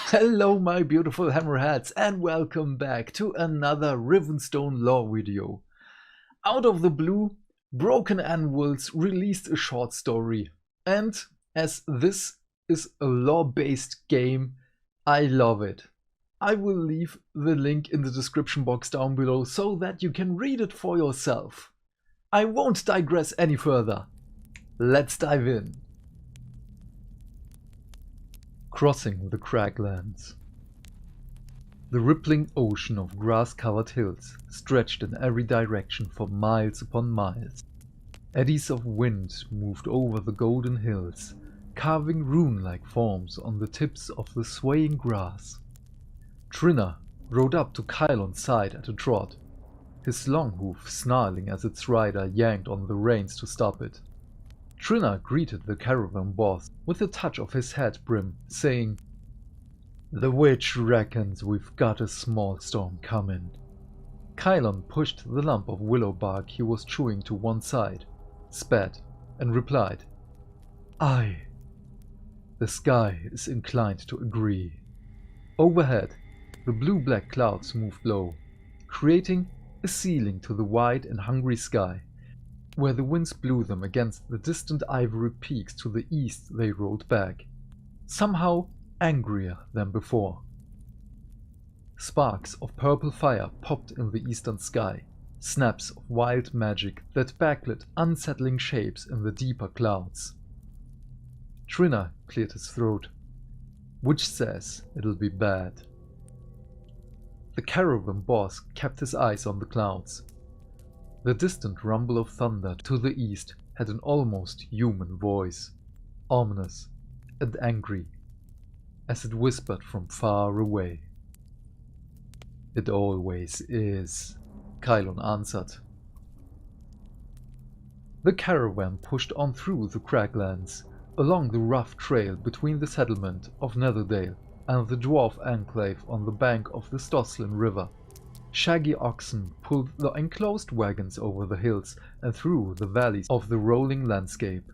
Hello my beautiful hammerheads and welcome back to another Rivenstone lore video. Out of the blue, Broken Anvils released a short story, and as this is a lore-based game, I love it. I will leave the link in the description box down below so that you can read it for yourself. I won't digress any further. Let's dive in. Crossing the Craglands. The rippling ocean of grass-covered hills stretched in every direction for miles upon miles. Eddies of wind moved over the golden hills, carving rune-like forms on the tips of the swaying grass. Trinna rode up to Kylon's side at a trot, his long hoof snarling as its rider yanked on the reins to stop it. Trinna greeted the caravan boss with a touch of his hat brim, saying, "The witch reckons we've got a small storm coming." Kylon pushed the lump of willow bark he was chewing to one side, spat, and replied, "Aye." The sky is inclined to agree. Overhead, the blue-black clouds moved low, creating a ceiling to the wide and hungry sky. Where the winds blew them against the distant ivory peaks to the east, they rolled back, somehow angrier than before. Sparks of purple fire popped in the eastern sky, snaps of wild magic that backlit unsettling shapes in the deeper clouds. Trinna cleared his throat. "Which says it'll be bad." The caravan boss kept his eyes on the clouds. The distant rumble of thunder to the east had an almost human voice, ominous and angry, as it whispered from far away. "It always is," Kylon answered. The caravan pushed on through the Craglands, along the rough trail between the settlement of Netherdale and the dwarf enclave on the bank of the Stoslin River. Shaggy oxen pulled the enclosed wagons over the hills and through the valleys of the rolling landscape.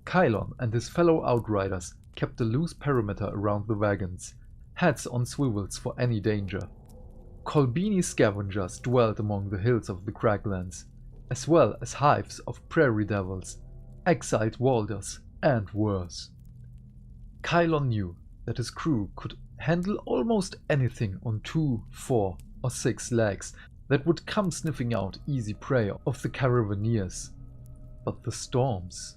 Kylon and his fellow outriders kept a loose perimeter around the wagons, heads on swivels for any danger. Colbini scavengers dwelled among the hills of the Craglands, as well as hives of prairie devils, exiled walders, and worse. Kylon knew that his crew could handle almost anything on 2, 4, or 6 legs that would come sniffing out easy prey of the caravaneers. But the storms...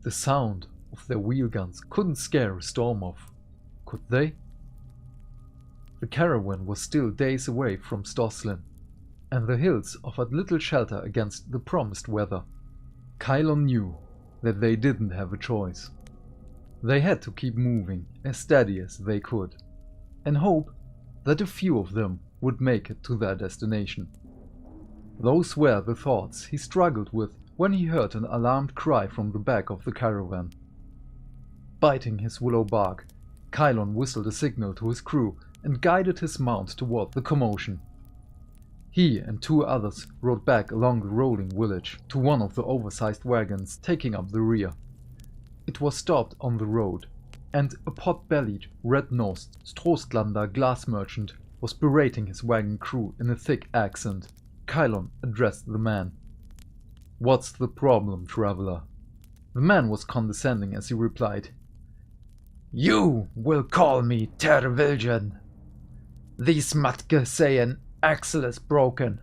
The sound of their wheel guns couldn't scare a storm off, could they? The caravan was still days away from Stoslin, and the hills offered little shelter against the promised weather. Kylon knew that they didn't have a choice. They had to keep moving as steady as they could, and hope that a few of them would make it to their destination. Those were the thoughts he struggled with when he heard an alarmed cry from the back of the caravan. Biting his willow bark, Kylon whistled a signal to his crew and guided his mount toward the commotion. He and 2 others rode back along the rolling village to one of the oversized wagons, taking up the rear. It was stopped on the road, and a pot-bellied, red-nosed Strostlander glass merchant was berating his wagon crew in a thick accent. Kylon addressed the man. "What's the problem, traveler?" The man was condescending as he replied, "You will call me Terviljan. These Matke say an axle is broken."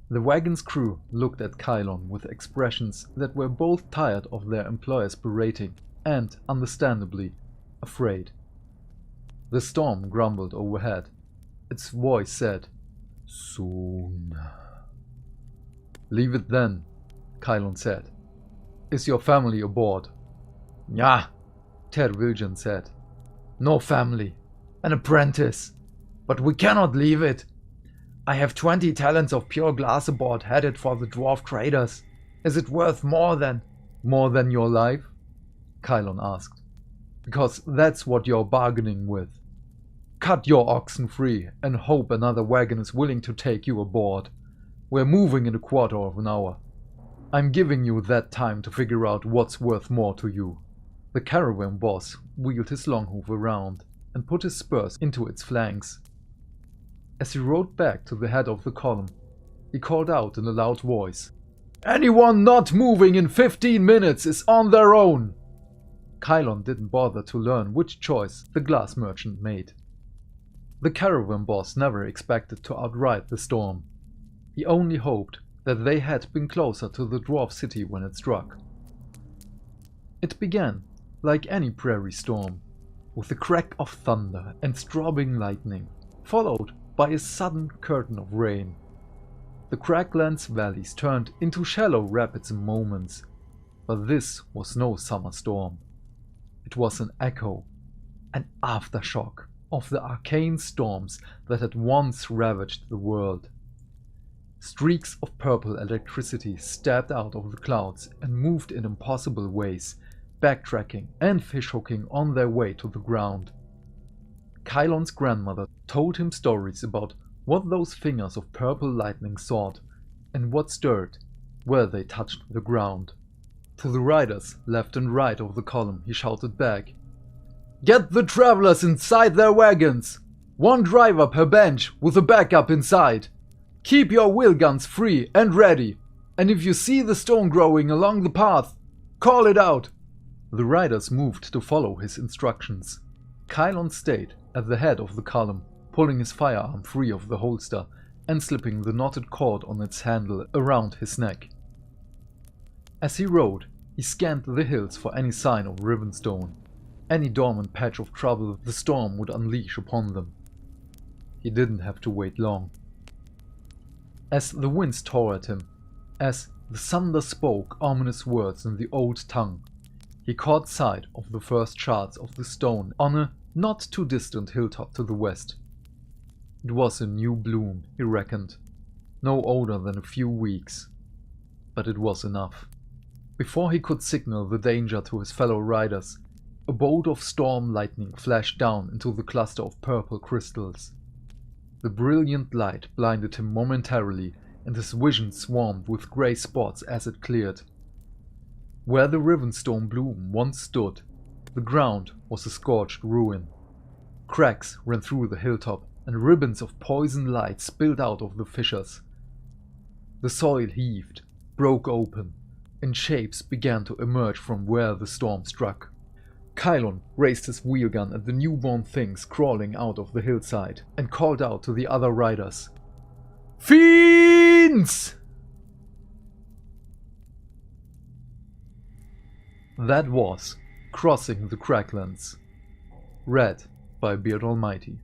The wagon's crew looked at Kylon with expressions that were both tired of their employer's berating and, understandably, afraid. The storm grumbled overhead. Its voice said, "Soon." "Leave it then," Kylon said. "Is your family aboard?" "Yeah," Terviljan said. "No family. An apprentice. But we cannot leave it. I have 20 talents of pure glass aboard headed for the dwarf traders. Is it worth more than..." "More than your life?" Kylon asked. "Because that's what you're bargaining with. Cut your oxen free and hope another wagon is willing to take you aboard. We're moving in a quarter of an hour. I'm giving you that time to figure out what's worth more to you." The caravan boss wheeled his longhoof around and put his spurs into its flanks. As he rode back to the head of the column, he called out in a loud voice, "Anyone not moving in 15 minutes is on their own!" Kylon didn't bother to learn which choice the glass merchant made. The caravan boss never expected to outride the storm. He only hoped that they had been closer to the dwarf city when it struck. It began like any prairie storm, with a crack of thunder and strobing lightning, followed by a sudden curtain of rain. The Craglands valleys turned into shallow rapids in moments, but this was no summer storm. It was an echo, an aftershock of the arcane storms that had once ravaged the world. Streaks of purple electricity stabbed out of the clouds and moved in impossible ways, backtracking and fishhooking on their way to the ground. Kylon's grandmother told him stories about what those fingers of purple lightning sought and what stirred where they touched the ground. To the riders left and right of the column he shouted back, "Get the travelers inside their wagons! One driver per bench with a backup inside! Keep your wheel guns free and ready, and if you see the stone growing along the path, call it out!" The riders moved to follow his instructions. Kylon stayed at the head of the column, pulling his firearm free of the holster and slipping the knotted cord on its handle around his neck. As he rode, he scanned the hills for any sign of Rivenstone, any dormant patch of trouble the storm would unleash upon them. He didn't have to wait long. As the winds tore at him, as the thunder spoke ominous words in the old tongue, he caught sight of the first shards of the stone on a not too distant hilltop to the west. It was a new bloom, he reckoned, no older than a few weeks, but it was enough. Before he could signal the danger to his fellow riders, a bolt of storm lightning flashed down into the cluster of purple crystals. The brilliant light blinded him momentarily, and his vision swarmed with grey spots as it cleared. Where the Rivenstone bloom once stood, the ground was a scorched ruin. Cracks ran through the hilltop, and ribbons of poison light spilled out of the fissures. The soil heaved, broke open, and shapes began to emerge from where the storm struck. Kylon raised his wheel gun at the newborn things crawling out of the hillside and called out to the other riders, "Fiends!" That was Crossing the Craglands, read by Beard Almighty.